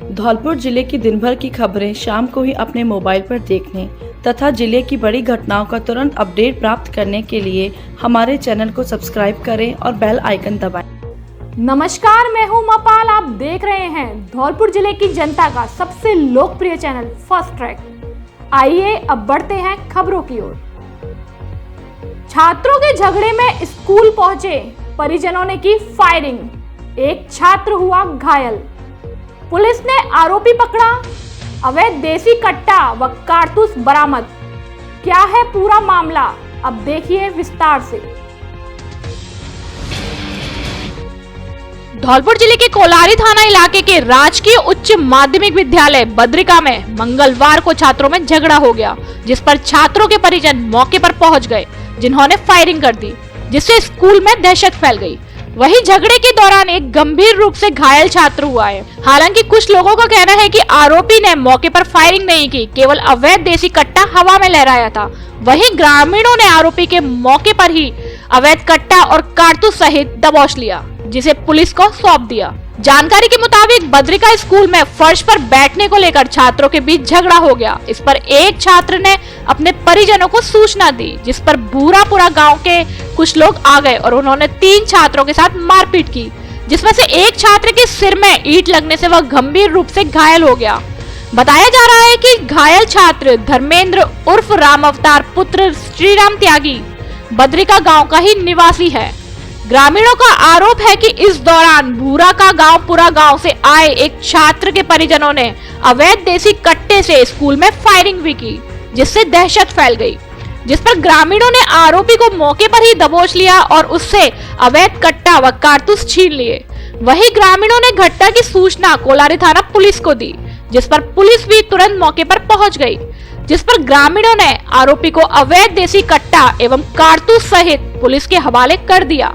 धौलपुर जिले की दिन भर की खबरें शाम को ही अपने मोबाइल पर देखने तथा जिले की बड़ी घटनाओं का तुरंत अपडेट प्राप्त करने के लिए हमारे चैनल को सब्सक्राइब करें और बेल आइकन दबाएं। नमस्कार, मैं हूं मपाल। आप देख रहे हैं धौलपुर जिले की जनता का सबसे लोकप्रिय चैनल फर्स्ट ट्रैक। आइए अब बढ़ते हैं खबरों की ओर। छात्रों के झगड़े में स्कूल पहुंचे परिजनों ने की फायरिंग, एक छात्र हुआ घायल। पुलिस ने आरोपी पकड़ा, अवैध देसी कट्टा व कारतूस बरामद। क्या है पूरा मामला, अब देखिए विस्तार से। धौलपुर जिले के कोलारी थाना इलाके के राजकीय उच्च माध्यमिक विद्यालय बद्रिका में मंगलवार को छात्रों में झगड़ा हो गया, जिस पर छात्रों के परिजन मौके पर पहुंच गए, जिन्होंने फायरिंग कर दी, जिससे स्कूल में दहशत फैल गई। वहीं झगड़े के दौरान एक गंभीर रूप से घायल छात्र हुआ है। हालांकि कुछ लोगों का कहना है कि आरोपी ने मौके पर फायरिंग नहीं की, केवल अवैध देसी कट्टा हवा में लहराया था। वहीं ग्रामीणों ने आरोपी के मौके पर ही अवैध कट्टा और कारतूस सहित दबोच लिया, जिसे पुलिस को सौंप दिया। जानकारी के मुताबिक बद्रिका स्कूल में फर्श पर बैठने को लेकर छात्रों के बीच झगड़ा हो गया। इस पर एक छात्र ने अपने परिजनों को सूचना दी, जिस पर भूरापुरा गांव के कुछ लोग आ गए और उन्होंने 3 छात्रों के साथ मारपीट की, जिसमें से एक छात्र के सिर में ईंट लगने से वह गंभीर रूप से घायल हो गया। बताया जा रहा है कि घायल छात्र धर्मेंद्र उर्फ राम अवतार पुत्र श्रीराम त्यागी बद्रिका गाँव का ही निवासी है। ग्रामीणों का आरोप है कि इस दौरान भूरा का गांवपुरा गांव से आए एक छात्र के परिजनों ने अवैध देसी कट्टे से स्कूल में फायरिंग भी की, जिससे दहशत फैल गई, जिस पर ग्रामीणों ने आरोपी को मौके पर ही दबोच लिया और उससे अवैध कट्टा व कारतूस छीन लिए। वहीं ग्रामीणों ने घटना की सूचना कोलारी थाना पुलिस को दी, जिस पर पुलिस भी तुरंत मौके पर पहुंच गई, जिस पर ग्रामीणों ने आरोपी को अवैध देसी कट्टा एवं कारतूस सहित पुलिस के हवाले कर दिया।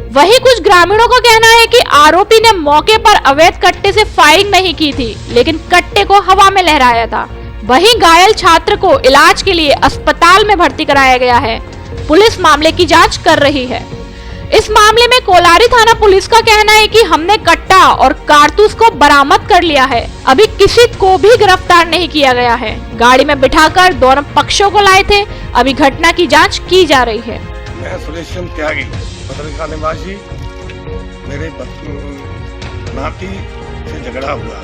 वहीं कुछ ग्रामीणों का कहना है कि आरोपी ने मौके पर अवैध कट्टे से फायरिंग नहीं की थी, लेकिन कट्टे को हवा में लहराया था। वहीं घायल छात्र को इलाज के लिए अस्पताल में भर्ती कराया गया है। पुलिस मामले की जांच कर रही है। इस मामले में कोलारी थाना पुलिस का कहना है कि हमने कट्टा और कारतूस को बरामद कर लिया है। अभी किसी को भी गिरफ्तार नहीं किया गया है। गाड़ी में बिठाकर दोनों पक्षों को लाए थे। अभी घटना की जांच की जा रही है। मैं सुरेश त्यागी बद्रिका निवासी। मेरे नाती से झगड़ा हुआ,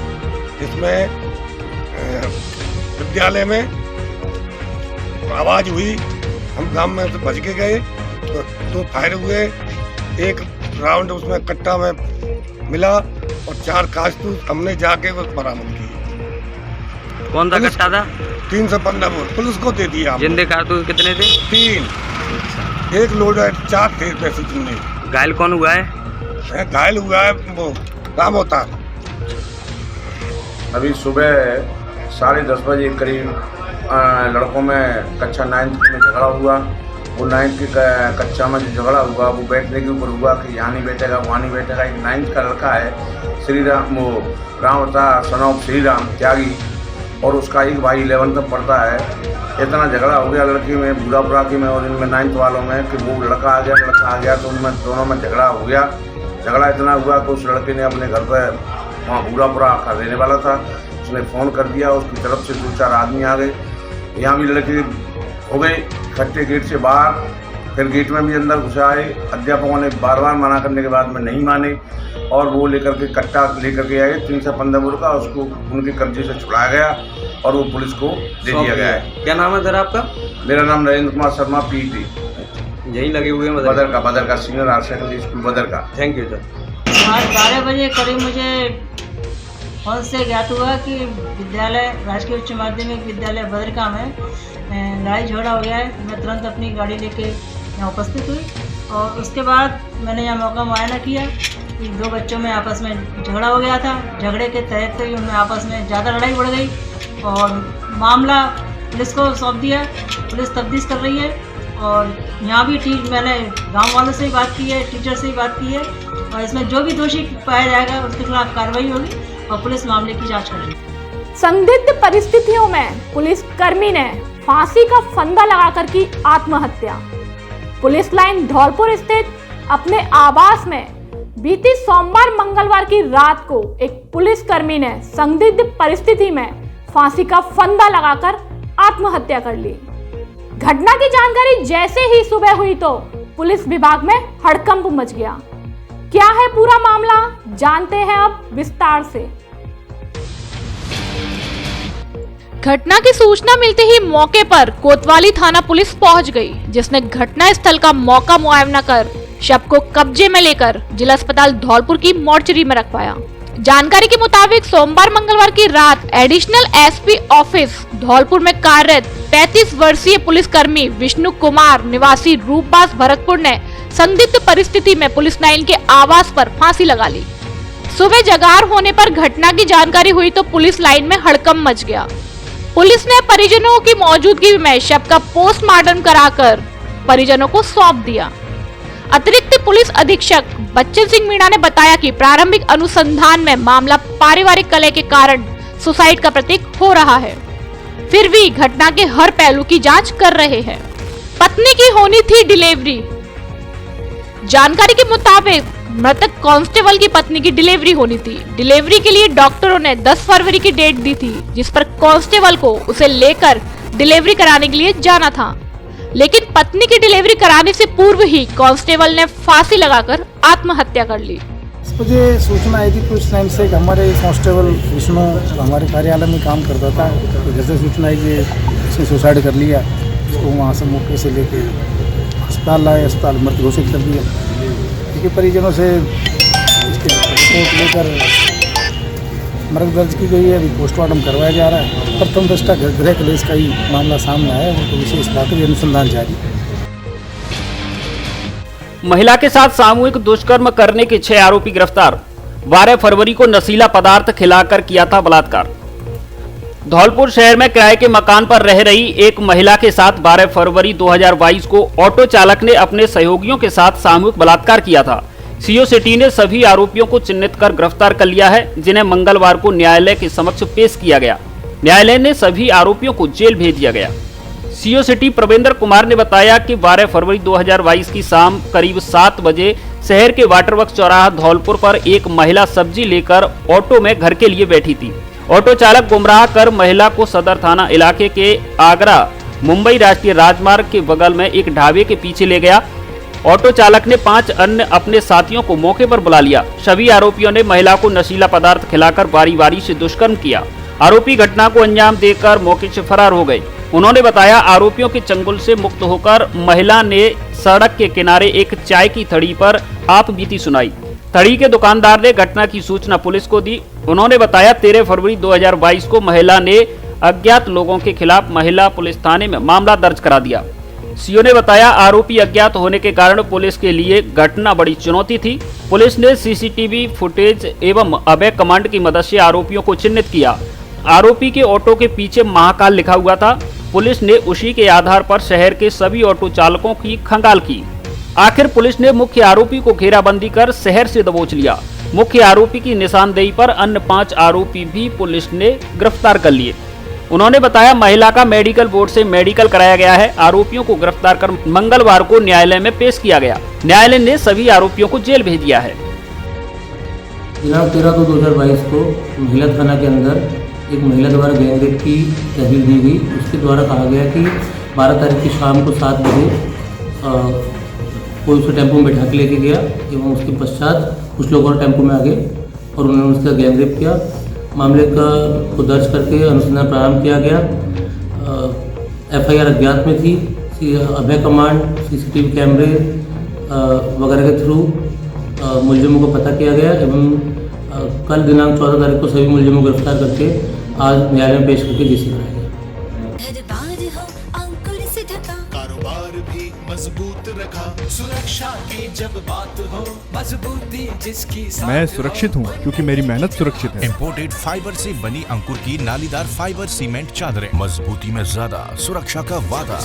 जिसमें विद्यालय में आवाज हुई। हम गांव में से बच के गए तो फायर हुए। एक राउंड उसमें कट्टा में मिला और 4 कारतूस हमने जाके वो बरामद किए। कौन सा कट्टा था? 315 बोल पुलिस को दे दिया। जिंदे कारतूस कितने थे? 3। एक लोड है, 4 थे पैसे चुनने। घायल कौन हुआ है? घायल हुआ है वो राम अवतार। अभी सुबह 10:30 बजे करीब लड़कों में कक्षा 9th में झगड़ा हुआ। वो 9th की कक्षा में जो झगड़ा हुआ वो बैठने के ऊपर हुआ कि यहाँ नहीं बैठेगा, वहाँ नहीं बैठेगा। एक 9th का लड़का है श्रीराम, वो राम अवतार सन ऑफ श्रीराम त्यागी, और उसका एक भाई 11th में पढ़ता है। इतना झगड़ा हो गया लड़की में, भूरापुरा की में और इनमें 9th वालों में, कि वो लड़का आ गया तो उनमें दोनों में झगड़ा हो गया। झगड़ा इतना हुआ कि उस लड़के ने अपने घर पर, वहाँ भूरापुरा का रहने वाला था, उसने फ़ोन कर दिया। उसकी तरफ से 2-4 आदमी आ गए। यहाँ भी लड़के हो गए इकट्ठे गेट से बाहर। फिर गेट में भी अंदर घुसाए। अध्यापकों ने बार मना करने के बाद में नहीं माने और वो लेकर के कट्टा लेकर के आए 315 बोर का। उसको उनके कब्जे से छुड़ाया गया और वो पुलिस को दे दिया गया है। क्या नाम है सर आपका? मेरा नाम नरेंद्र कुमार शर्मा, PET। यहीं लगे हुए हैं बदर का सीनियर हायर सेकेंडरी स्कूल बदर का। Thank you sir. आज 12 बजे करीब मुझे फोन से ज्ञात हुआ कि विद्यालय राजकीय उच्च माध्यमिक विद्यालय बद्रिका में लड़ाई झगड़ा हो गया है। मैं तुरंत अपनी गाड़ी लेके यहाँ उपस्थित हुई और उसके बाद मैंने यहाँ मौका मुआयना किया कि 2 बच्चों में आपस में झगड़ा हो गया था। झगड़े के तहत ही उनमें आपस में ज़्यादा लड़ाई बढ़ गई और मामला पुलिस को सौंप दिया। पुलिस तफ्तीश कर रही है और यहाँ भी ठीक मैंने गांव वालों से ही बात की है, टीचर से ही बात की है और इसमें जो भी दोषी पाया जाएगा उसके खिलाफ कार्रवाई होगी और पुलिस मामले की जांच कर रही है। संदिग्ध परिस्थितियों में पुलिस कर्मी ने फांसी का फंदा लगाकर की आत्महत्या। पुलिस लाइन धौलपुर स्थित अपने आवास में बीती सोमवार मंगलवार की रात को एक पुलिसकर्मी ने संदिग्ध परिस्थिति में फांसी का फंदा लगाकर आत्महत्या कर ली। घटना की जानकारी जैसे ही सुबह हुई तो पुलिस विभाग में हड़कंप मच गया। क्या है पूरा मामला, जानते हैं अब विस्तार से। घटना की सूचना मिलते ही मौके पर कोतवाली थाना पुलिस पहुंच गई, जिसने घटना स्थल का मौका मुआयना कर शव को कब्जे में लेकर जिला अस्पताल धौलपुर की मोर्चरी में रखवाया। जानकारी के मुताबिक सोमवार मंगलवार की रात एडिशनल एसपी ऑफिस धौलपुर में कार्यरत 35 वर्षीय पुलिसकर्मी विष्णु कुमार निवासी रूपबास भरतपुर ने संदिग्ध परिस्थिति में पुलिस लाइन के आवास पर फांसी लगा ली। सुबह जगार होने पर घटना की जानकारी हुई तो पुलिस लाइन में हड़कंप मच गया। पुलिस ने परिजनों की मौजूदगी में शव का पोस्टमार्टम कराकर परिजनों को सौंप दिया। अतिरिक्त पुलिस अधीक्षक बच्चन सिंह मीणा ने बताया कि प्रारंभिक अनुसंधान में मामला पारिवारिक कलह के कारण सुसाइड का प्रतीक हो रहा है, फिर भी घटना के हर पहलू की जांच कर रहे हैं। पत्नी की होनी थी डिलीवरी। जानकारी के मुताबिक मृतक कांस्टेबल की पत्नी की डिलीवरी होनी थी। डिलीवरी के लिए डॉक्टरों ने 10 फरवरी की डेट दी थी, जिस पर कांस्टेबल को उसे लेकर डिलीवरी कराने के लिए जाना था, लेकिन पत्नी की डिलीवरी कराने से पूर्व ही कांस्टेबल ने फांसी लगाकर आत्महत्या कर ली। मुझे सूचना आई थी कुछ टाइम से कि हमारे कांस्टेबल विष्णु हमारे कार्यालय में काम करता था, तो जैसे सूचना आई कि इसने सुसाइड कर लिया, उसको वहाँ से मौके से लेके अस्पताल लाए, अस्पताल मृत घोषित कर दिया। क्योंकि परिजनों से इसके रिपोर्ट लेकर मृत दर्ज की गई है, अभी पोस्टमार्टम करवाया जा रहा है। प्रथम दृष्टया गृह क्लेश का ही मामला सामने आया है, तो विशेष बात है, अनुसंधान जारी है। महिला के साथ सामूहिक दुष्कर्म करने के 6 आरोपी गिरफ्तार। 12 फरवरी को नशीला पदार्थ खिलाकर किया था बलात्कार। धौलपुर शहर में किराए के मकान पर रह रही एक महिला के साथ 12 फरवरी 2022 को ऑटो चालक ने अपने सहयोगियों के साथ सामूहिक बलात्कार किया था। सीओ सिटी ने सभी आरोपियों को चिन्हित कर गिरफ्तार कर लिया है, जिन्हें मंगलवार को न्यायालय के समक्ष पेश किया गया। न्यायालय ने सभी आरोपियों को जेल भेज दिया गया। सीओ सिटी प्रवेंद्र कुमार ने बताया कि 12 फरवरी 2022 की शाम करीब 7 बजे शहर के वाटरवर्क्स चौराहा धौलपुर पर एक महिला सब्जी लेकर ऑटो में घर के लिए बैठी थी। ऑटो चालक गुमराह कर महिला को सदर थाना इलाके के आगरा मुंबई राष्ट्रीय राजमार्ग के बगल में एक ढाबे के पीछे ले गया। ऑटो चालक ने 5 अन्य अपने साथियों को मौके पर बुला लिया। सभी आरोपियों ने महिला को नशीला पदार्थ खिलाकर बारी बारी से दुष्कर्म किया। आरोपी घटना को अंजाम देकर मौके से फरार हो गए। उन्होंने बताया, आरोपियों के चंगुल से मुक्त होकर महिला ने सड़क के किनारे एक चाय की थड़ी पर आप बीती सुनाई। थड़ी के दुकानदार ने घटना की सूचना पुलिस को दी। उन्होंने बताया, 13 फरवरी 2022 को महिला ने अज्ञात लोगों के खिलाफ महिला पुलिस थाने में मामला दर्ज करा दिया। सीओ ने बताया, आरोपी अज्ञात होने के कारण पुलिस के लिए घटना बड़ी चुनौती थी। पुलिस ने सीसीटीवी फुटेज एवं अभय कमांड की मदद से आरोपियों को चिन्हित किया। आरोपी के ऑटो के पीछे महाकाल लिखा हुआ था। पुलिस ने उसी के आधार पर शहर के सभी ऑटो चालकों की खंगाल की। आखिर पुलिस ने मुख्य आरोपी को घेराबंदी कर शहर से दबोच लिया। मुख्य आरोपी की निशानदेही पर अन्य 5 आरोपी भी पुलिस ने गिरफ्तार कर लिए। उन्होंने बताया, महिला का मेडिकल बोर्ड से मेडिकल कराया गया है। आरोपियों को गिरफ्तार कर मंगलवार को न्यायालय में पेश किया गया। न्यायालय ने सभी आरोपियों को जेल भेज दिया है। दिनांक 13/2/2022 को महिला थाना के अंदर एक महिला द्वारा गैंगरेप की तहरीर दी गई। उसके द्वारा कहा गया कि 12 तारीख की शाम को 7 बजे कोई उसे टेम्पो में बैठा के लेके गया एवं उसके पश्चात कुछ लोग और टेम्पो में आ गए और उन्होंने उसका गैंगरेप किया। मामले को दर्ज करके अनुसंधान प्रारंभ किया गया। FIR अज्ञात में थी। अभय कमांड, CCTV कैमरे वगैरह के थ्रू मुलजिमों को पता किया गया एवं कल दिनांक 14 तारीख को सभी मुलजिमों को गिरफ्तार करके आज न्यायालय में पेश करके जेल कराया गया। कारोबार भी मजबूत रखा, सुरक्षा की जब बात हो, मजबूती जिसकी मैं सुरक्षित हूँ क्योंकि मेरी मेहनत सुरक्षित है। इम्पोर्टेड फाइबर से बनी अंकुर की नालीदार फाइबर सीमेंट चादरें, मजबूती में ज्यादा, सुरक्षा का वादा।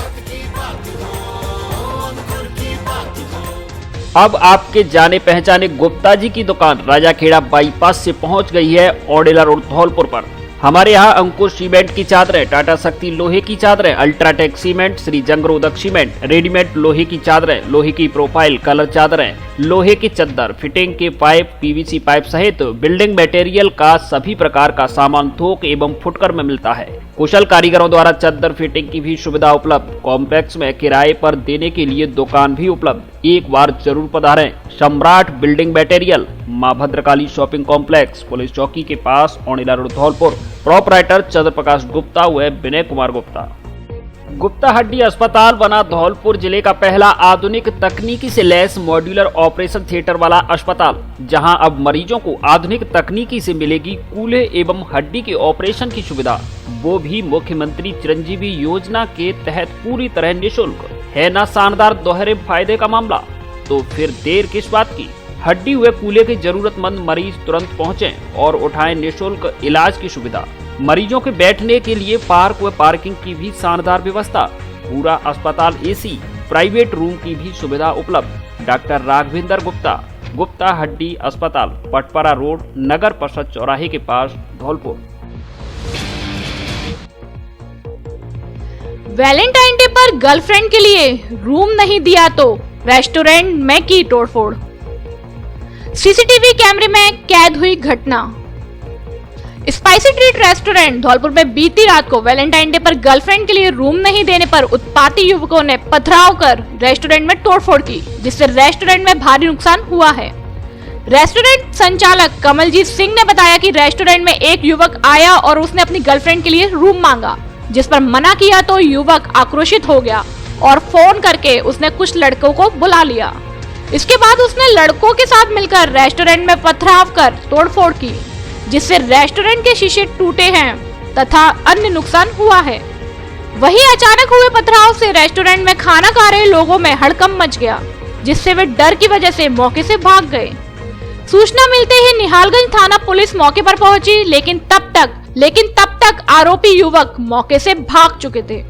अब आपके जाने पहचाने गुप्ता जी की दुकान राजाखेड़ा बाईपास से पहुंच गई है ओडेला रोड धौलपुर पर। हमारे यहाँ अंकुश सीमेंट की चादरें, टाटा शक्ति लोहे की चादरें, अल्ट्राटेक सीमेंट, श्री जंगरोधक सीमेंट, रेडीमेड लोहे की चादरें, लोहे की प्रोफाइल कलर चादरें, लोहे की चद्दर, फिटिंग के पाइप, पीवीसी पाइप सहित बिल्डिंग मटेरियल का सभी प्रकार का सामान थोक एवं फुटकर में मिलता है। कुशल कारीगरों द्वारा चद्दर फिटिंग की भी सुविधा उपलब्ध। कॉम्प्लेक्स में किराए पर देने के लिए दुकान भी उपलब्ध। एक बार जरूर पधारें। सम्राट बिल्डिंग मटेरियल, मां भद्रकाली शॉपिंग कॉम्प्लेक्स, पुलिस चौकी के पास, औणिला रोड, धौलपुर। प्रोपराइटर चंद्र प्रकाश गुप्ता व विनय कुमार गुप्ता। गुप्ता हड्डी अस्पताल बना धौलपुर जिले का पहला आधुनिक तकनीकी से लैस मॉड्यूलर ऑपरेशन थिएटर वाला अस्पताल, जहां अब मरीजों को आधुनिक तकनीकी से मिलेगी कूल्हे एवं हड्डी के ऑपरेशन की सुविधा, वो भी मुख्यमंत्री चिरंजीवी योजना के तहत पूरी तरह निःशुल्क। है ना शानदार दोहरे फायदे का मामला? तो फिर देर किस बात की? हड्डी हुए कूल्हे के जरूरतमंद मरीज तुरंत पहुंचें और उठाएं निःशुल्क इलाज की सुविधा। मरीजों के बैठने के लिए पार्क व पार्किंग की भी शानदार व्यवस्था। पूरा अस्पताल एसी, प्राइवेट रूम की भी सुविधा उपलब्ध। डॉक्टर राघवेंद्र गुप्ता, गुप्ता हड्डी अस्पताल, पटपरा रोड, नगर परिषद चौराहे के पास, धौलपुर। वैलेंटाइन डे पर गर्लफ्रेंड के लिए रूम नहीं दिया तो रेस्टोरेंट में की तोड़फोड़। सीसीटीवी कैमरे में कैद हुई घटना। स्पाइसी ट्रीट रेस्टोरेंट धौलपुर में बीती रात को वैलेंटाइन डे पर गर्लफ्रेंड के लिए रूम नहीं देने पर उत्पाती युवकों ने पथराव कर रेस्टोरेंट में तोड़फोड़ की, जिससे रेस्टोरेंट में भारी नुकसान हुआ है। रेस्टोरेंट संचालक कमलजीत सिंह ने बताया कि रेस्टोरेंट में एक युवक आया और उसने अपनी गर्लफ्रेंड के लिए रूम मांगा, जिस पर मना किया तो युवक आक्रोशित हो गया और फोन करके उसने कुछ लड़कों को बुला लिया। इसके बाद उसने लड़कों के साथ मिलकर रेस्टोरेंट में पथराव कर तोड़फोड़ की, जिससे रेस्टोरेंट के शीशे टूटे हैं तथा अन्य नुकसान हुआ है। वहीं अचानक हुए पथराव से रेस्टोरेंट में खाना खा रहे लोगों में हड़कंप मच गया, जिससे वे डर की वजह से मौके से भाग गए। सूचना मिलते ही निहालगंज थाना पुलिस मौके पर पहुंची, लेकिन तब तक आरोपी युवक मौके से भाग चुके थे।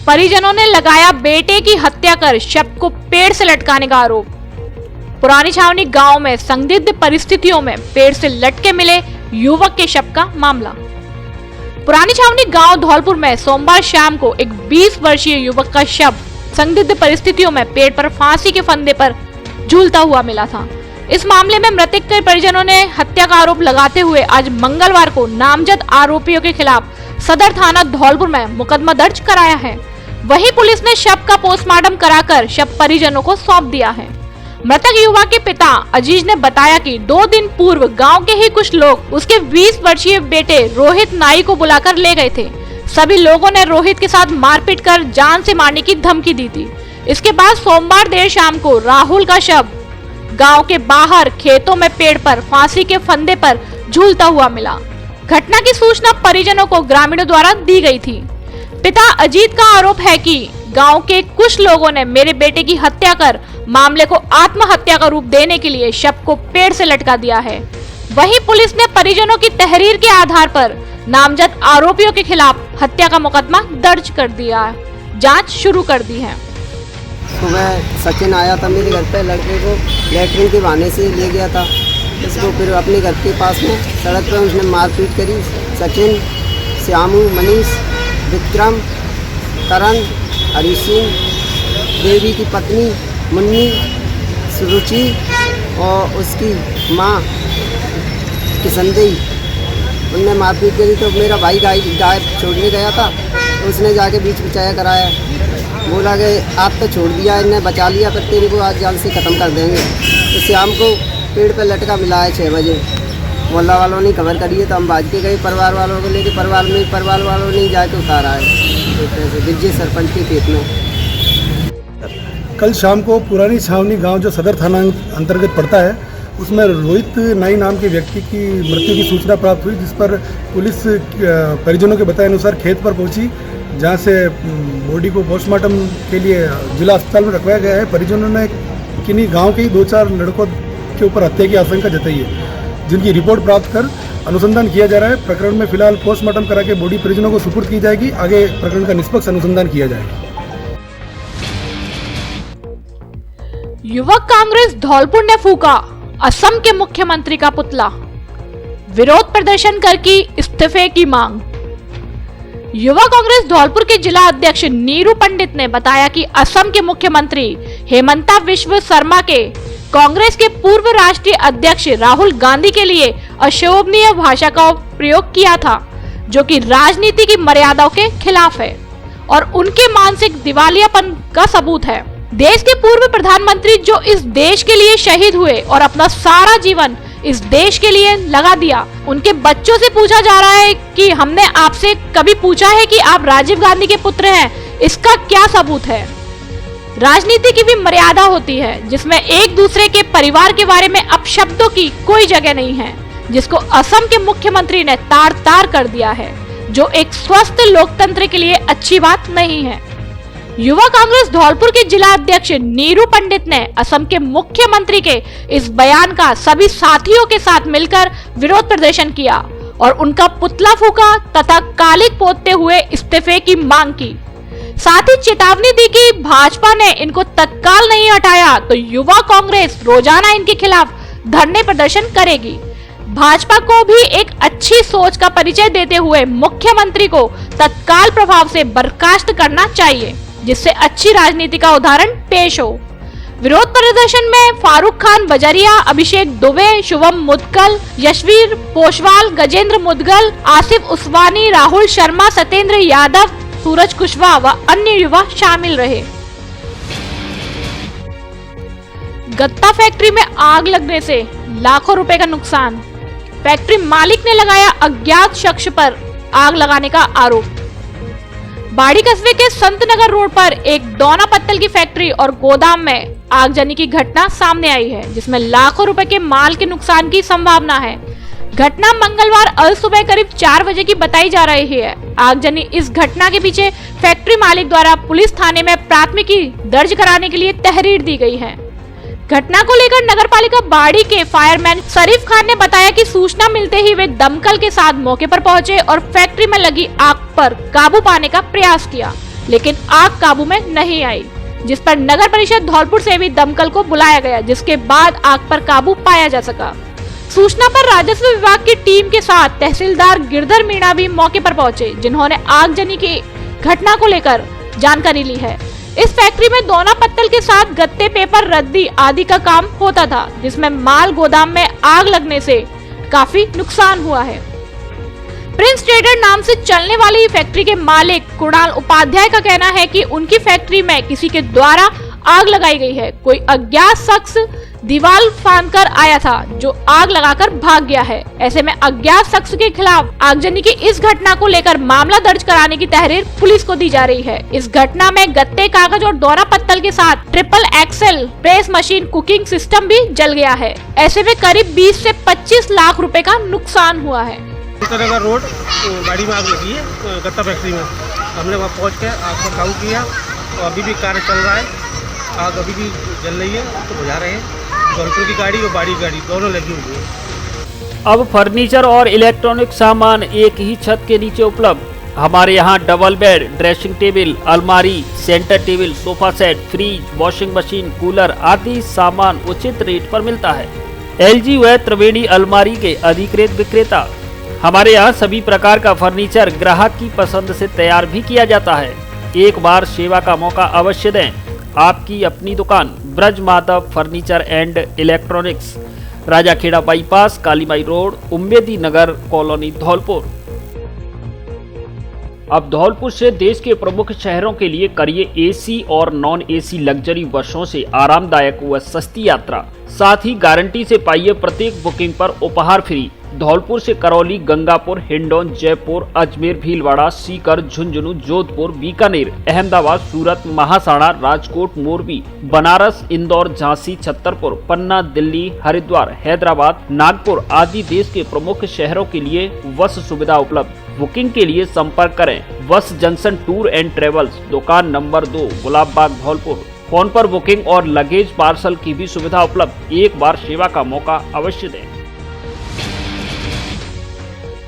परिजनों ने लगाया बेटे की हत्या कर शव को पेड़ से लटकाने का आरोप। पुरानी छावनी गांव में संदिग्ध परिस्थितियों में पेड़ से लटके मिले युवक के शव का मामला। पुरानी छावनी गांव धौलपुर में सोमवार शाम को एक 20 वर्षीय युवक का शव संदिग्ध परिस्थितियों में पेड़ पर फांसी के फंदे पर झूलता हुआ मिला था। इस मामले में मृतक के परिजनों ने हत्या का आरोप लगाते हुए आज मंगलवार को नामजद आरोपियों के खिलाफ सदर थाना धौलपुर में मुकदमा दर्ज कराया है। वहीं पुलिस ने शव का पोस्टमार्टम कराकर शव परिजनों को सौंप दिया है। मृतक युवक के पिता अजीज ने बताया कि 2 दिन पूर्व गांव के ही कुछ लोग उसके 20 वर्षीय बेटे रोहित नाई को बुलाकर ले गए थे। सभी लोगों ने रोहित के साथ मारपीट कर जान से मारने की धमकी दी थी। इसके बाद सोमवार देर शाम को राहुल का शव गांव के बाहर खेतों में पेड़ पर फांसी के फंदे पर झूलता हुआ मिला। घटना की सूचना परिजनों को ग्रामीणों द्वारा दी गई थी। पिता अजीत का आरोप है कि गांव के कुछ लोगों ने मेरे बेटे की हत्या कर मामले को आत्महत्या का रूप देने के लिए शव को पेड़ से लटका दिया है। वहीं पुलिस ने परिजनों की तहरीर के आधार पर नामजद आरोपियों के खिलाफ हत्या का मुकदमा दर्ज कर दिया, जांच शुरू कर दी है। सुबह सचिन आया था मेरे घर पे, लड़के को लेटरिन के बहाने से ले गया था। इसको फिर अपने घर के पास में सड़क पर उसने मारपीट करी। सचिन, श्यामू, मनीष, विक्रम, करण, हरी सिंह, देवी की पत्नी मुन्नी, सुरुचि और उसकी माँ किसनदेई, उनने मारपीट करी। तो मेरा भाई गाय छोड़ने गया था, तो उसने जाके बीच बचाया कराया, बोला कि आज तो छोड़ दिया, इन्हें बचा लिया, पर तेरे को आज जान से ख़त्म कर देंगे। तो शाम को पेड़ पर लटका मिला है 6 बजे। मोहल्ला वालों ने खबर करी है तो हम भाज के गए परिवार वालों को लेके। परिवार वालों ने जाके उतारा है विजय सरपंच के खेत में। कल शाम को पुरानी छावनी गांव जो सदर थाना अंतर्गत पड़ता है, उसमें रोहित नाई नाम के व्यक्ति की मृत्यु की सूचना प्राप्त हुई, जिस पर पुलिस परिजनों के बताए अनुसार खेत पर पहुंची, जहां से बॉडी को पोस्टमार्टम के लिए जिला अस्पताल में रखवाया गया है। परिजनों ने किन्हीं गांव के ही 2-4 लड़कों के ऊपर हत्या की आशंका जताई है, जिनकी रिपोर्ट प्राप्त कर अनुसंधान किया जा रहा है। प्रकरण में फिलहाल पोस्टमार्टम करा के बॉडी परिजनों को सुपुर्द की जाएगी। आगे प्रकरण का निष्पक्ष अनुसंधान किया जाएगा। युवक कांग्रेस धौलपुर ने फूका असम के मुख्यमंत्री का पुतला, विरोध प्रदर्शन कर की इस्तीफे की मांग। युवा कांग्रेस धौलपुर के जिला अध्यक्ष नीरू पंडित ने बताया कि असम के मुख्यमंत्री हेमंता बिस्वा शर्मा के कांग्रेस के पूर्व राष्ट्रीय अध्यक्ष राहुल गांधी के लिए अशोभनीय भाषा का प्रयोग किया था, जो कि राजनीति की मर्यादाओं के खिलाफ है और उनके मानसिक दिवालियापन का सबूत है। देश के पूर्व प्रधानमंत्री जो इस देश के लिए शहीद हुए और अपना सारा जीवन इस देश के लिए लगा दिया, उनके बच्चों से पूछा जा रहा है कि हमने आपसे कभी पूछा है कि आप राजीव गांधी के पुत्र हैं, इसका क्या सबूत है। राजनीति की भी मर्यादा होती है, जिसमें एक दूसरे के परिवार के बारे में अपशब्दों की कोई जगह नहीं है, जिसको असम के मुख्यमंत्री ने तार तार कर दिया है, जो एक स्वस्थ लोकतंत्र के लिए अच्छी बात नहीं है। युवा कांग्रेस धौलपुर के जिला अध्यक्ष नीरू पंडित ने असम के मुख्यमंत्री के इस बयान का सभी साथियों के साथ मिलकर विरोध प्रदर्शन किया और उनका पुतला फूका तथा कालिक पोतते हुए इस्तीफे की मांग की। साथ ही चेतावनी दी कि भाजपा ने इनको तत्काल नहीं हटाया तो युवा कांग्रेस रोजाना इनके खिलाफ धरने प्रदर्शन करेगी। भाजपा को भी एक अच्छी सोच का परिचय देते हुए मुख्यमंत्री को तत्काल प्रभाव से बर्खास्त करना चाहिए, जिससे अच्छी राजनीति का उदाहरण पेश हो। विरोध प्रदर्शन में फारूक खान बजरिया, अभिषेक दुबे, शुभम मुदगल, यशवीर पोशवाल, गजेंद्र मुदगल, आसिफ उस्मानी, राहुल शर्मा, सत्येंद्र यादव, सूरज कुशवाहा व अन्य युवा शामिल रहे। गत्ता फैक्ट्री में आग लगने से लाखों रुपए का नुकसान। फैक्ट्री मालिक ने लगाया अज्ञात शख्स पर आग लगाने का आरोप। बाड़ी कस्बे के संतनगर रोड पर एक दोना पत्तल की फैक्ट्री और गोदाम में आगजनी की घटना सामने आई है, जिसमें लाखों रुपए के माल के नुकसान की संभावना है। घटना मंगलवार अल सुबह करीब 4 बजे की बताई जा रही है। आगजनी इस घटना के पीछे फैक्ट्री मालिक द्वारा पुलिस थाने में प्राथमिकी दर्ज कराने के लिए तहरीर दी गई है। घटना को लेकर नगरपालिका बाड़ी के फायरमैन शरीफ खान ने बताया कि सूचना मिलते ही वे दमकल के साथ मौके पर पहुंचे और फैक्ट्री में लगी आग पर काबू पाने का प्रयास किया, लेकिन आग काबू में नहीं आई, जिस पर नगर परिषद धौलपुर से भी दमकल को बुलाया गया, जिसके बाद आग पर काबू पाया जा सका। सूचना पर राजस्व विभाग की टीम के साथ तहसीलदार गिरधर मीणा भी मौके पर पहुंचे, जिन्होंने आगजनी की घटना को लेकर जानकारी ली है। इस फैक्ट्री में दोना पत्तल के साथ गत्ते, पेपर, रद्दी आदि का काम होता था, जिसमें माल गोदाम में आग लगने से काफी नुकसान हुआ है। प्रिंस ट्रेडर नाम से चलने वाली फैक्ट्री के मालिक कुणाल उपाध्याय का कहना है कि उनकी फैक्ट्री में किसी के द्वारा आग लगाई गई है। कोई अज्ञात शख्स दीवार फांदकर आया था, जो आग लगाकर भाग गया है। ऐसे में अज्ञात शख्स के खिलाफ आगजनी की इस घटना को लेकर मामला दर्ज कराने की तहरीर पुलिस को दी जा रही है। इस घटना में गत्ते, कागज और दोना पत्तल के साथ triple XL press machine, cooking system भी जल गया है। ऐसे में करीब 20 से 25 लाख रुपए का नुकसान हुआ है। रोड बाड़ी में आग लगी है गत्ता फैक्ट्री में। हमने वहाँ पहुँच के आग पर काबू किया और अभी भी कार्य चल रहा है। आग अभी भी जल रही है, तो बुझा रहे हैं। धौलपुर की गाड़ी और बाड़ी गाड़ी दोनों लगी हुई है। अब फर्नीचर और इलेक्ट्रॉनिक सामान एक ही छत के नीचे उपलब्ध। हमारे यहाँ डबल बेड, ड्रेसिंग टेबल, अलमारी, centre table, sofa set, fridge, washing machine, cooler आदि सामान उचित रेट पर मिलता है। LG व त्रिवेणी अलमारी के अधिकृत विक्रेता। हमारे यहाँ सभी प्रकार का फर्नीचर ग्राहक की पसंद से तैयार भी किया जाता है। एक बार सेवा का मौका अवश्य दें। आपकी अपनी दुकान Braj Madhav furniture and electronics, Rajakhera bypass, Kalibai road, Ummedi Nagar colony, Dholpur. अब धौलपुर से देश के प्रमुख शहरों के लिए करिए AC और नॉन AC लग्जरी बसों से आरामदायक व सस्ती यात्रा। साथ ही गारंटी से पाइए प्रत्येक बुकिंग पर उपहार फ्री। धौलपुर से करौली, गंगापुर, हिंडौन, जयपुर, अजमेर, भीलवाड़ा, सीकर, झुंझुनू, जोधपुर, बीकानेर, अहमदाबाद, सूरत, महासाणा, राजकोट, मोरबी, बनारस, इंदौर, झांसी, छतरपुर, पन्ना, दिल्ली, हरिद्वार, हैदराबाद, नागपुर आदि देश के प्रमुख शहरों के लिए बस सुविधा उपलब्ध। बुकिंग के लिए संपर्क करें बस जंक्शन टूर एंड ट्रेवल्स, दुकान नंबर 2, गुलाब बाग, धौलपुर। फोन पर बुकिंग और लगेज पार्सल की भी सुविधा उपलब्ध। एक बार सेवा का मौका अवश्य दें।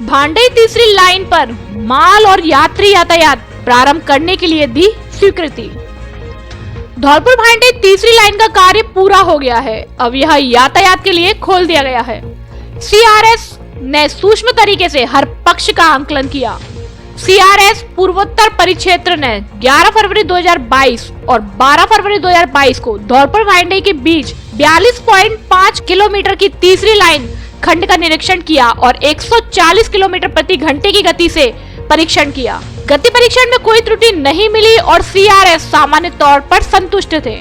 भांडई तीसरी लाइन पर माल और यात्री यातायात प्रारंभ करने के लिए दी स्वीकृति। धौलपुर भांडई तीसरी लाइन का कार्य पूरा हो गया है। अब यह यातायात के लिए खोल दिया गया है। सीआरएस ने सूक्ष्म तरीके से हर पक्ष का आंकलन किया। सीआरएस पूर्वोत्तर परिक्षेत्र ने 11 फरवरी 2022 और 12 फरवरी 2022 को धौलपुर भांडई के बीच 42.5 किलोमीटर की तीसरी लाइन खंड का निरीक्षण किया और 140 किलोमीटर प्रति घंटे की गति से परीक्षण किया। गति परीक्षण में कोई त्रुटि नहीं मिली और सीआरएस सामान्य तौर पर संतुष्ट थे।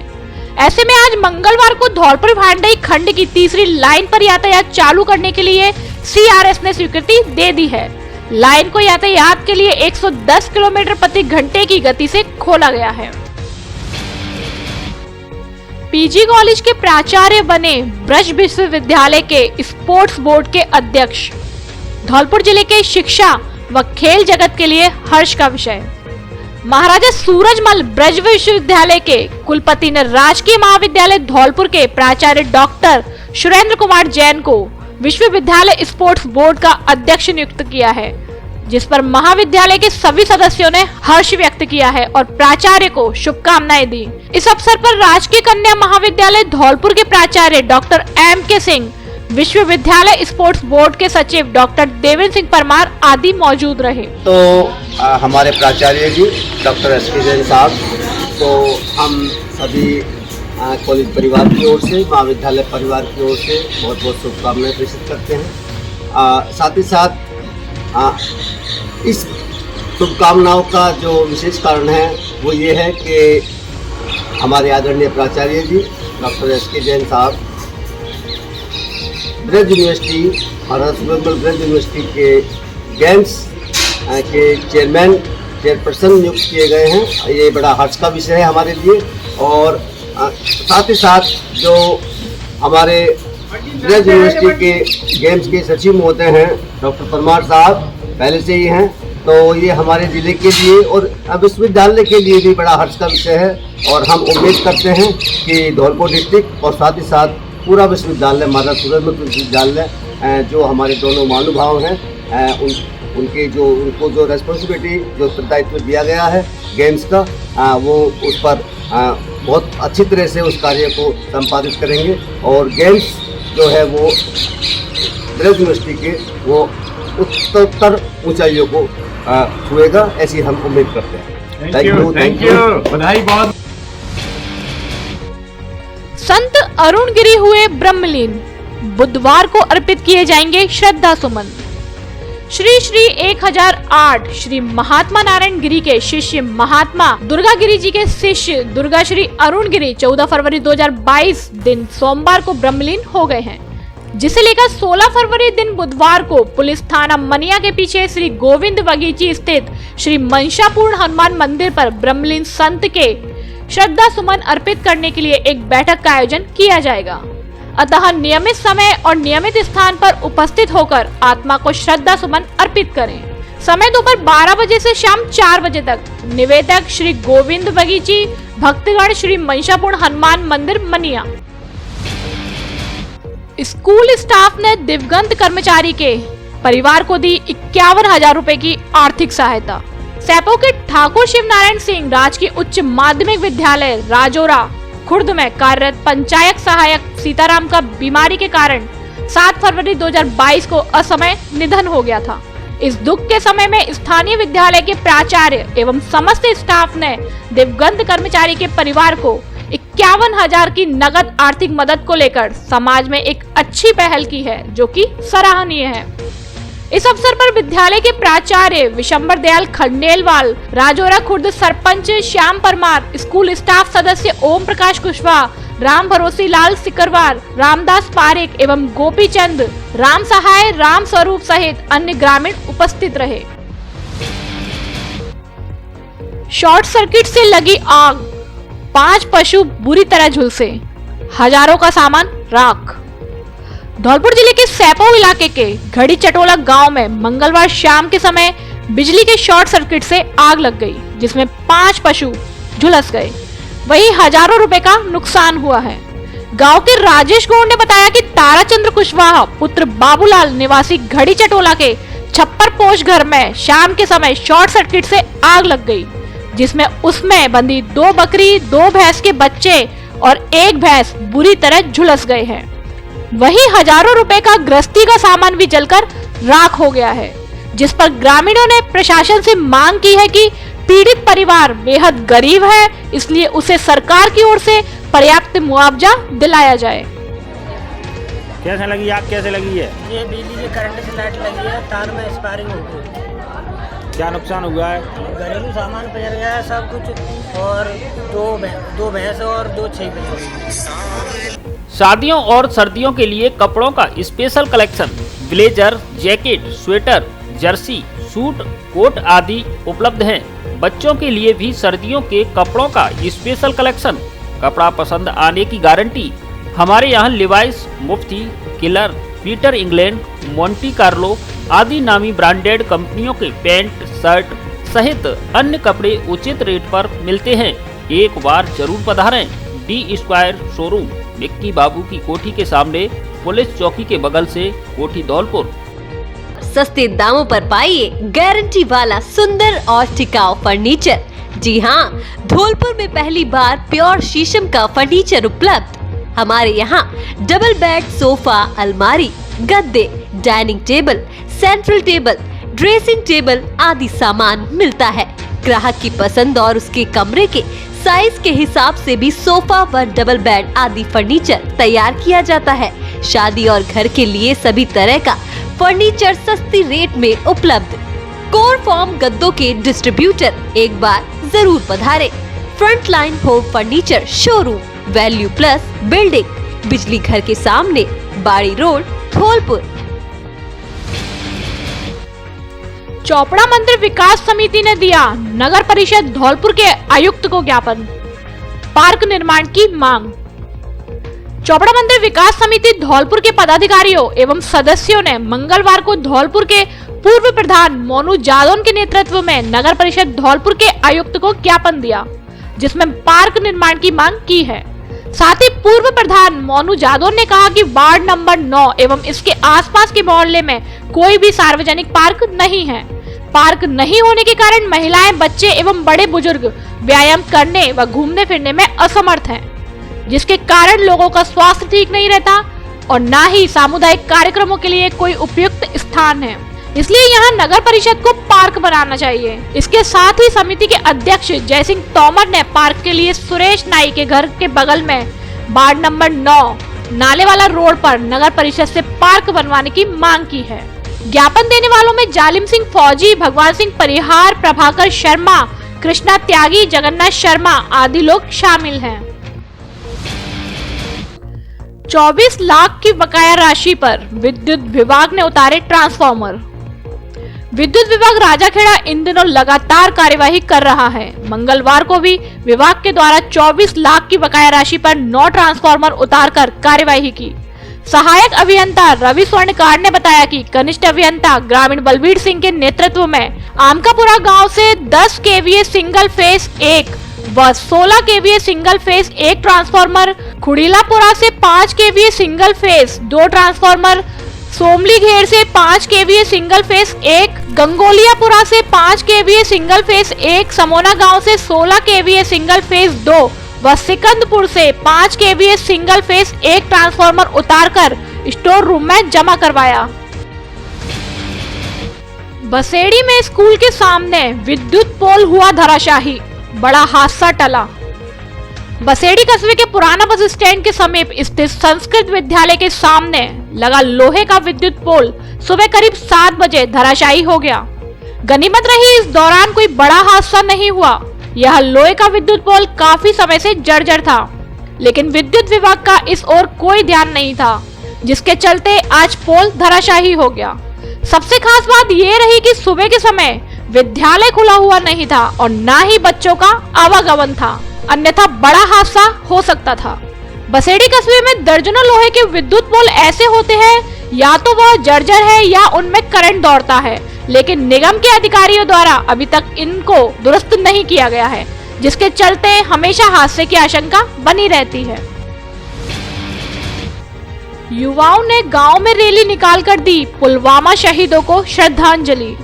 ऐसे में आज मंगलवार को धौलपुर भांडई खंड की तीसरी लाइन पर यातायात चालू करने के लिए सीआरएस ने स्वीकृति दे दी है। लाइन को यातायात के लिए 110 किलोमीटर प्रति घंटे की गति से खोला गया है। पीजी कॉलेज के प्राचार्य बने ब्रज विश्वविद्यालय के स्पोर्ट्स बोर्ड के अध्यक्ष। धौलपुर जिले के शिक्षा व खेल जगत के लिए हर्ष का विषय। महाराजा सूरजमल ब्रज विश्वविद्यालय के कुलपति ने राजकीय महाविद्यालय धौलपुर के प्राचार्य डॉक्टर सुरेंद्र कुमार जैन को विश्वविद्यालय स्पोर्ट्स बोर्ड का अध्यक्ष नियुक्त किया है, जिस पर महाविद्यालय के सभी सदस्यों ने हर्ष व्यक्त किया है और प्राचार्य को शुभकामनाएं दी। इस अवसर पर राजकीय कन्या महाविद्यालय धौलपुर के प्राचार्य डॉक्टर M.K. सिंह, विश्वविद्यालय स्पोर्ट्स बोर्ड के सचिव डॉक्टर देवेंद्र सिंह परमार आदि मौजूद रहे। तो हमारे प्राचार्य जी डॉक्टर S.K. जैन साहब, तो हम सभी कॉलेज परिवार की ओर से, महाविद्यालय परिवार की ओर से बहुत बहुत शुभकामनाएं प्रेषित करते हैं। साथ ही साथ इस शुभकामनाओं का जो विशेष कारण है वो ये है कि हमारे आदरणीय प्राचार्य जी डॉक्टर S.K. जैन साहब ब्रज यूनिवर्सिटी, महाराजा सूरजमल ब्रज यूनिवर्सिटी के गेम्स के चेयरपर्सन नियुक्त किए गए हैं। ये बड़ा हर्ष का विषय है हमारे लिए। और साथ ही साथ जो हमारे ब्रज यूनिवर्सिटी के गेम्स के सचिव महोदय हैं डॉक्टर परमार साहब, पहले से ही हैं, तो ये हमारे ज़िले के लिए और विश्वविद्यालय के लिए भी बड़ा हर्ष का विषय है। और हम उम्मीद करते हैं कि धौलपुर डिस्ट्रिक्ट और साथ ही साथ पूरा विश्वविद्यालय, महाराजा सूरजमल विश्वविद्यालय, जो हमारे दोनों महानुभाव हैं, उनको जो रेस्पॉन्सिबिलिटी, जो दायित्व दिया गया है गेम्स का, वो उस पर बहुत अच्छी तरह से उस कार्य को संपादित करेंगे और गेम्स जो है वो ब्रज यूनिवर्सिटी के वो उत्तरोत्तर ऊंचाइयों को छुएगा, ऐसी हम उम्मीद करते हैं। Thank you. बधाई बहुत। संत अरुण गिरी हुए ब्रह्मलीन, बुधवार को अर्पित किए जाएंगे श्रद्धा सुमन। श्री श्री 1008 श्री महात्मा नारायण गिरी के शिष्य महात्मा दुर्गा गिरी जी के शिष्य दुर्गा श्री अरुण गिरी 14 फरवरी 2022 दिन सोमवार को ब्रह्मलीन हो गए हैं, जिसे लेकर 16 फरवरी दिन बुधवार को पुलिस थाना मनिया के पीछे श्री गोविंद बगीची स्थित श्री मनसापूर्ण हनुमान मंदिर पर ब्रह्मलीन संत के श्रद्धा सुमन अर्पित करने के लिए एक बैठक का आयोजन किया जाएगा। अतः नियमित समय और नियमित स्थान पर उपस्थित होकर आत्मा को श्रद्धा सुमन अर्पित करें। समय दोपहर 12 बजे से शाम 4 बजे तक। निवेदक श्री गोविंद बगीची, भक्तगण श्री मनसापूर्ण हनुमान मंदिर मनिया। स्कूल स्टाफ ने दिवंगत कर्मचारी के परिवार को दी 51,000 रुपए की आर्थिक सहायता। सैपो के ठाकुर शिव नारायण सिंह राजकीय उच्च माध्यमिक विद्यालय राजौरा खुर्द में कार्यरत पंचायत सहायक सीताराम का बीमारी के कारण 7 फरवरी 2022 को असमय निधन हो गया था। इस दुख के समय में स्थानीय विद्यालय के प्राचार्य एवं समस्त स्टाफ ने दिवंगत कर्मचारी के परिवार को 51,000 की नगद आर्थिक मदद को लेकर समाज में एक अच्छी पहल की है, जो कि सराहनीय है। इस अवसर पर विद्यालय के प्राचार्य विशंबर दयाल खंडेलवाल, राजौरा खुर्द सरपंच श्याम परमार, स्कूल स्टाफ सदस्य ओम प्रकाश कुशवाहा, राम भरोसी लाल सिकरवार, रामदास पारेख एवं गोपी चंद, राम सहाय, राम स्वरूप सहित अन्य ग्रामीण उपस्थित रहे। शॉर्ट सर्किट से लगी आग, 5 पशु बुरी तरह झुलसे, हजारों का सामान राख। धौलपुर जिले के सैपो इलाके के घड़ी चटोला गांव में मंगलवार शाम के समय बिजली के शॉर्ट सर्किट से आग लग गई, जिसमें 5 पशु झुलस गए। वहीं हजारों रुपए का नुकसान हुआ है। गांव के राजेश गौड़ ने बताया कि ताराचंद्र कुशवाहा पुत्र बाबूलाल निवासी घड़ी चटोला के छप्पर पोश घर में शाम के समय शॉर्ट सर्किट से आग लग गई, जिसमें उसमें बंधी 2 बकरी, 2 भैंस के बच्चे और 1 भैंस बुरी तरह झुलस गए हैं। वहीं हजारों रुपए का गृहस्थी का सामान भी जलकर राख हो गया है, जिस पर ग्रामीणों ने प्रशासन से मांग की है कि पीड़ित परिवार बेहद गरीब है, इसलिए उसे सरकार की ओर से पर्याप्त मुआवजा दिलाया जाए। कैसे लगी आग, कैसे लगी है? ये बिजली के करंट से लाइट लगी है, तार में स्पायरिंग हो गई। क्या नुकसान हुआ है? घरेलू सामान पजर गया है सब कुछ, और दो भैंस और 2 छह। शादियों और सर्दियों के लिए कपड़ों का special collection, blazer, jacket, sweater, jersey, suit, coat आदि उपलब्ध हैं। बच्चों के लिए भी सर्दियों के कपड़ों का स्पेशल कलेक्शन, कपड़ा पसंद आने की गारंटी। हमारे यहाँ Levi's, Mufti, Killer, Peter England, Monte Carlo आदि नामी ब्रांडेड कंपनियों के पैंट, शर्ट सहित अन्य कपड़े उचित रेट पर मिलते हैं। एक बार जरूर पधारें। डी स्क्वायर शोरूम, विक्की बाबू की कोठी के सामने, पुलिस चौकी के बगल से, कोठी धौलपुर। सस्ते दामों पर पाइए गारंटी वाला सुंदर और टिकाऊ फर्नीचर। जी हाँ, धौलपुर में पहली बार प्योर शीशम का फर्नीचर उपलब्ध। हमारे यहाँ डबल बेड, सोफा, अलमारी, गद्दे, dining table, central table, dressing table आदि सामान मिलता है। ग्राहक की पसंद और उसके कमरे के साइज के हिसाब से भी सोफा व डबल बेड आदि फर्नीचर तैयार किया जाता है। शादी और घर के लिए सभी तरह का फर्नीचर सस्ती रेट में उपलब्ध। कोर फॉर्म गद्दों के डिस्ट्रीब्यूटर एक बार जरूर पधारे। Front line home furniture showroom, value plus building, बिजली घर के सामने, बाड़ी रोड, धौलपुर। चोपड़ा मंदिर विकास समिति ने दिया नगर परिषद धौलपुर के आयुक्त को ज्ञापन, पार्क निर्माण की मांग। चोपड़ा मंदिर विकास समिति धौलपुर के पदाधिकारियों एवं सदस्यों ने मंगलवार को धौलपुर के पूर्व प्रधान मोनू जादौन के नेतृत्व में नगर परिषद धौलपुर के आयुक्त को ज्ञापन दिया, जिसमें पार्क निर्माण की मांग की है। साथ ही पूर्व प्रधान मोनू जादौन ने कहा कि वार्ड नंबर 9 एवं इसके आसपास के मोहल्ले में कोई भी सार्वजनिक पार्क नहीं है। पार्क नहीं होने के कारण महिलाएं, बच्चे एवं बड़े बुजुर्ग व्यायाम करने व घूमने फिरने में असमर्थ हैं, जिसके कारण लोगों का स्वास्थ्य ठीक नहीं रहता और न ही सामुदायिक कार्यक्रमों के लिए कोई उपयुक्त स्थान है। इसलिए यहाँ नगर परिषद को पार्क बनाना चाहिए। इसके साथ ही समिति के अध्यक्ष जयसिंह तोमर ने पार्क के लिए सुरेश नाई के घर के बगल में वार्ड नंबर 9 नाले वाला रोड पर नगर परिषद से पार्क बनवाने की मांग की है। ज्ञापन देने वालों में जालिम सिंह फौजी, भगवान सिंह परिहार, प्रभाकर शर्मा, कृष्णा त्यागी, जगन्नाथ शर्मा आदि लोग शामिल हैं। 24 लाख की बकाया राशि पर विद्युत विभाग ने उतारे ट्रांसफार्मर। विद्युत विभाग राजाखेड़ा इन दिनों लगातार कार्यवाही कर रहा है। मंगलवार को भी विभाग के द्वारा 24 लाख की बकाया राशि पर 9 ट्रांसफार्मर उतारकर कार्यवाही की। सहायक अभियंता रवि स्वर्णकार ने बताया कि कनिष्ठ अभियंता ग्रामीण बलबीर सिंह के नेतृत्व में आमकापुरा गांव से 10 केवीए सिंगल फेस 1 व 16 केवीए सिंगल फेस 1 ट्रांसफार्मर, खुड़ीलापुरा से 5 KVA single phase 2 transformer, Somli घेर से 5 केवीए सिंगल फेस 1, गंगोलियापुरा से 5 केवीए सिंगल फेस 1, समोना गांव से 16 केवीए सिंगल फेस 2 व सिकंदपुर से 5 केवीए सिंगल फेस 1 ट्रांसफार्मर उतारकर स्टोर रूम में जमा करवाया। बसेड़ी में स्कूल के सामने विद्युत पोल हुआ धराशाही, बड़ा हादसा टला। बसेड़ी कस्बे के पुराना बस स्टैंड के समीप स्थित संस्कृत विद्यालय के सामने लगा लोहे का विद्युत पोल सुबह करीब 7 बजे धराशायी हो गया। गनीमत रही इस दौरान कोई बड़ा हादसा नहीं हुआ। यह लोहे का विद्युत पोल काफी समय से जर्जर था, लेकिन विद्युत विभाग का इस ओर कोई ध्यान नहीं था, जिसके चलते आज पोल धराशायी हो गया। सबसे खास बात यह रही कि सुबह के समय विद्यालय खुला हुआ नहीं था और न ही बच्चों का आवागमन था, अन्यथा बड़ा हादसा हो सकता था। बसेड़ी कस्बे में दर्जनों लोहे के विद्युत पोल ऐसे होते हैं, या तो वह जर्जर है या उनमें करंट दौड़ता है, लेकिन निगम के अधिकारियों द्वारा अभी तक इनको दुरुस्त नहीं किया गया है। जिसके चलते हमेशा हादसे की आशंका बनी रहती है। युवाओं ने गांव में रैली निकालकर दी पुलवामा शहीदों को श्रद्धांजलि।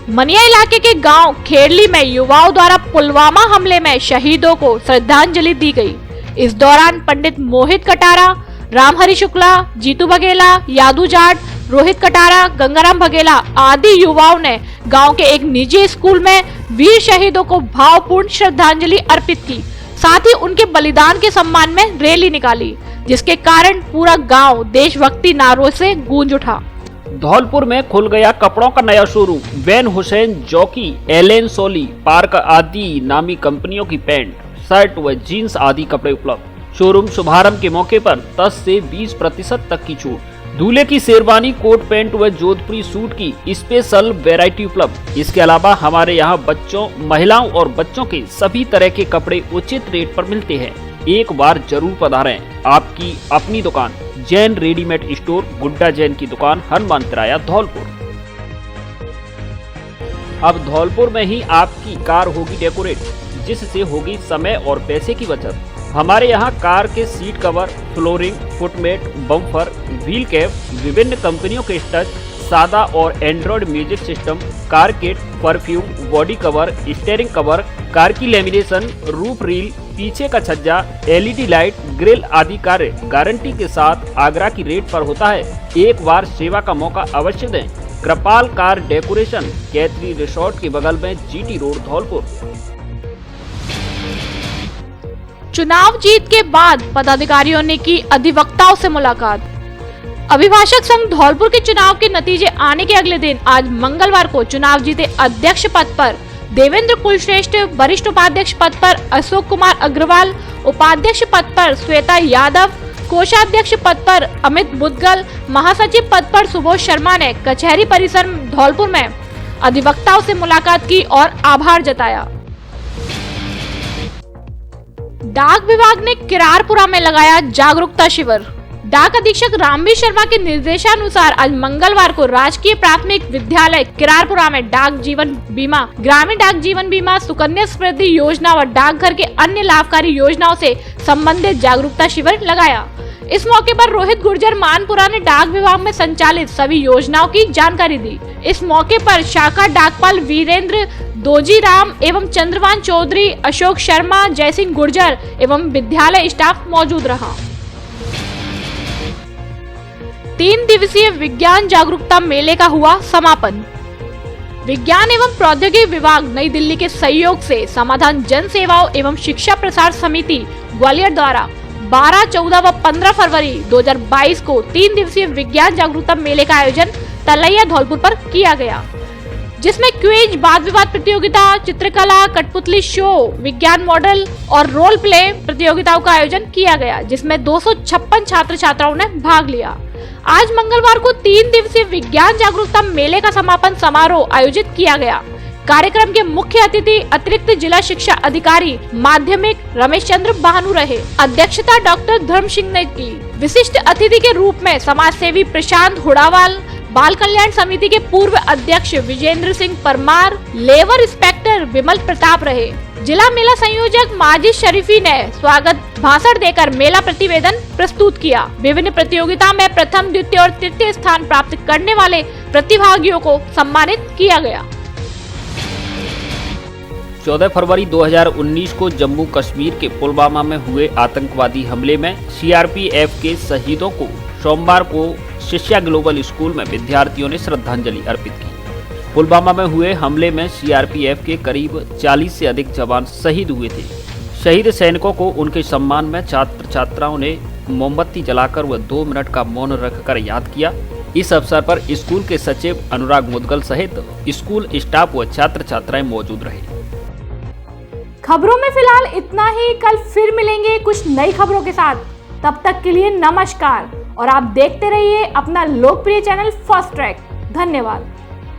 मनिया इलाके के गांव खेड़ली में युवाओं द्वारा पुलवामा हमले में शहीदों को श्रद्धांजलि दी गई। इस दौरान पंडित मोहित कटारा, रामहरि शुक्ला, जीतू बघेला, यादू जाट, रोहित कटारा, गंगाराम बघेला आदि युवाओं ने गांव के एक निजी स्कूल में वीर शहीदों को भावपूर्ण श्रद्धांजलि अर्पित की। साथ ही उनके बलिदान के सम्मान में रैली निकाली, जिसके कारण पूरा गांव देशभक्ति नारों से गूंज उठा। धौलपुर में खुल गया कपड़ों का नया showroom. Van Heusen Jockey, Allen Solly, Park आदि नामी कंपनियों की पैंट, शर्ट व जीन्स आदि कपड़े उपलब्ध। शोरूम शुभारंभ के मौके पर 10 से 20% तक की छूट। दूल्हे की शेरवानी, कोट पैंट व जोधपुरी सूट की स्पेशल वैरायटी उपलब्ध। इसके अलावा हमारे यहाँ बच्चों, महिलाओं और बच्चों के सभी तरह के कपड़े उचित रेट पर मिलते हैं। एक बार जरूर पधारें। आपकी अपनी दुकान जैन रेडीमेड स्टोर, गुड्डा जैन की दुकान, हनुमान तिराया, धौलपुर। अब धौलपुर में ही आपकी कार होगी डेकोरेट, जिससे होगी समय और पैसे की बचत। हमारे यहाँ कार के seat cover, flooring, footmat, bumper, wheel cap, विभिन्न कंपनियों के स्टच, सादा और Android music system, car kit, perfume, body cover, steering cover, car की लेमिनेशन, रूफ रील, पीछे का छज्जा, LED लाइट, ग्रिल आदि कार्य गारंटी के साथ आगरा की रेट पर होता है। एक बार सेवा का मौका अवश्य दें। कृपाल कार डेकोरेशन, कैथरी रिसोर्ट के बगल में, GT रोड, धौलपुर। चुनाव जीत के बाद पदाधिकारियों ने की अधिवक्ताओं से मुलाकात। अभिभाषक संघ धौलपुर के चुनाव के नतीजे आने के अगले दिन आज मंगलवार को चुनाव जीते अध्यक्ष पद पर देवेंद्र कुलश्रेष्ठ, वरिष्ठ उपाध्यक्ष पद पर अशोक कुमार अग्रवाल, उपाध्यक्ष पद पर श्वेता यादव, कोषाध्यक्ष पद पर अमित मुदगल, महासचिव पद पर सुबोध शर्मा ने कचहरी परिसर धौलपुर में अधिवक्ताओं से मुलाकात की और आभार जताया। डाक विभाग ने किरारपुरा में लगाया जागरूकता शिविर। डाक अधीक्षक रामवीर शर्मा के निर्देशानुसार आज मंगलवार को राजकीय प्राथमिक विद्यालय किरारपुरा में डाक जीवन बीमा, ग्रामीण डाक जीवन बीमा, सुकन्या समृद्धि योजना व डाकघर के अन्य लाभकारी योजनाओं से संबंधित जागरूकता शिविर लगाया। इस मौके पर रोहित गुर्जर मानपुरा ने डाक विभाग में संचालित सभी योजनाओं की जानकारी दी। इस मौके पर शाखा डाकपाल वीरेंद्र दोजी राम एवं चंद्रवान चौधरी, अशोक शर्मा, जयसिंह गुर्जर एवं विद्यालय स्टाफ मौजूद रहा। 3 दिवसीय विज्ञान जागरूकता मेले का हुआ समापन। विज्ञान एवं प्रौद्योगिकी विभाग नई दिल्ली के सहयोग से समाधान जन सेवाओं एवं शिक्षा प्रसार समिति ग्वालियर द्वारा 12, 14 व 15 फरवरी 2022 को 3 दिवसीय विज्ञान जागरूकता मेले का आयोजन तलैया धौलपुर पर किया गया, जिसमें क्विज, वाद विवाद प्रतियोगिता, चित्रकला, कठपुतली शो, विज्ञान मॉडल और रोल प्ले प्रतियोगिताओं का आयोजन किया गया, जिसमें 256 छात्र छात्राओं ने भाग लिया। आज मंगलवार को 3 दिवसीय विज्ञान जागरूकता मेले का समापन समारोह आयोजित किया गया। कार्यक्रम के मुख्य अतिथि अतिरिक्त जिला शिक्षा अधिकारी माध्यमिक रमेश चंद्र भानु रहे। अध्यक्षता डॉक्टर धर्म सिंह ने की। विशिष्ट अतिथि के रूप में समाज सेवी प्रशांत हुड़ावाल, बाल कल्याण समिति के पूर्व अध्यक्ष विजेंद्र सिंह परमार, लेबर इंस्पेक्टर विमल प्रताप रहे। जिला मेला संयोजक माजिद शरीफी ने स्वागत भाषण देकर मेला प्रतिवेदन प्रस्तुत किया। विभिन्न प्रतियोगिता में प्रथम, द्वितीय और तृतीय स्थान प्राप्त करने वाले प्रतिभागियों को सम्मानित किया गया। 14 फरवरी 2019 को जम्मू कश्मीर के पुलवामा में हुए आतंकवादी हमले में CRPF के शहीदों को सोमवार को शिष्या ग्लोबल स्कूल में विद्यार्थियों ने श्रद्धांजलि अर्पित की। पुलवामा में हुए हमले में CRPF के करीब 40 से अधिक जवान शहीद हुए थे। शहीद सैनिकों को उनके सम्मान में छात्र छात्राओं ने मोमबत्ती जलाकर व 2 मिनट का मौन रखकर याद किया। इस अवसर पर स्कूल के सचिव अनुराग मुदगल सहित स्कूल स्टाफ व छात्र छात्राएं मौजूद रहे। खबरों में फिलहाल इतना ही। कल फिर मिलेंगे कुछ नई खबरों के साथ। तब तक के लिए नमस्कार और आप देखते रहिए अपना लोकप्रिय चैनल फर्स्ट ट्रैक। धन्यवाद।